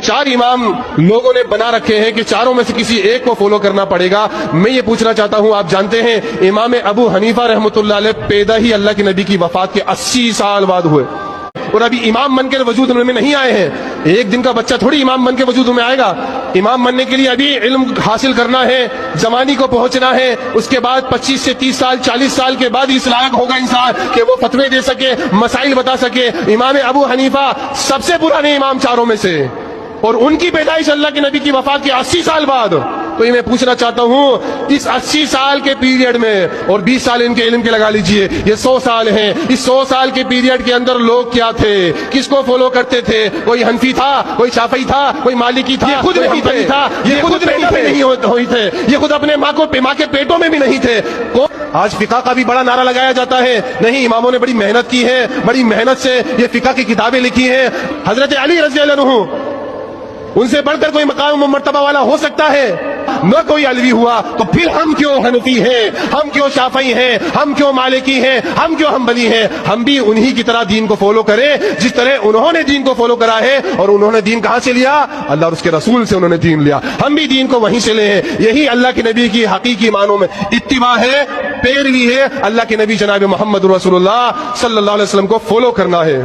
4 इमाम लोगों ने बना रखे हैं कि चारों में से किसी एक को फॉलो करना पड़ेगा। मैं ये पूछना चाहता हूं, आप जानते हैं इमाम अबू हनीफा रहमतुल्लाह अलैह पैदा ही अल्लाह के नबी की वफात के 80 साल बाद हुए, और अभी इमाम बन के वजूद में नहीं आए हैं। एक दिन का बच्चा थोड़ी इमाम बन के वजूद में आएगा। इमाम बनने के लिए अभी इल्म हासिल करना है, जमानी को पहुंचना है, उसके बाद 25 से 30 साल 40 साल के बाद इस लायक होगा इंसान कि वो फतवे दे सके, मसाइल बता सके। इमाम अबू हनीफा सबसे पुराने इमाम चारों में से, और उनकी पैदाइश अल्लाह के नबी की वफात के 80 साल बाद। तो ये मैं पूछना चाहता हूं, इस 80 साल के पीरियड में, और 20 साल इनके इल्म के लगा लीजिए, ये 100 साल हैं। इस 100 साल के पीरियड के अंदर लोग क्या थे, किसको फॉलो करते थे? कोई हनफी था, कोई शाफी था, कोई मालिकी था, ये खुद नहीं था, ये खुद नहीं हुई थे, ये खुद अपने माँ के पेटों में भी नहीं थे। आज फिका का भी बड़ा नारा लगाया जाता है, नहीं इमामों ने बड़ी मेहनत की है, बड़ी मेहनत से ये फिका की किताबें लिखी हैं। हजरत अली रज़ी अल्लाह अन्हु, उनसे बढ़कर कोई मकाम मर्तबा वाला हो सकता है? न कोई अलवी हुआ, तो फिर हम क्यों हनफी हैं, हम क्यों शाफई हैं, हम क्यों मालिकी हैं, हम क्यों हम्बली हैं? हम भी उन्हीं की तरह दीन को फॉलो करें जिस तरह उन्होंने दीन को फॉलो करा है। और उन्होंने दीन कहां से लिया? अल्लाह और उसके रसूल से उन्होंने दीन लिया, हम भी दीन को वहीं से ले। यही अल्लाह के नबी की हकीकी मानों में इत्तिबा है, पैरवी है, अल्लाह के नबी जनाब मोहम्मद रसूलुल्लाह सल्लल्लाहु अलैहि वसल्लम को फॉलो करना है।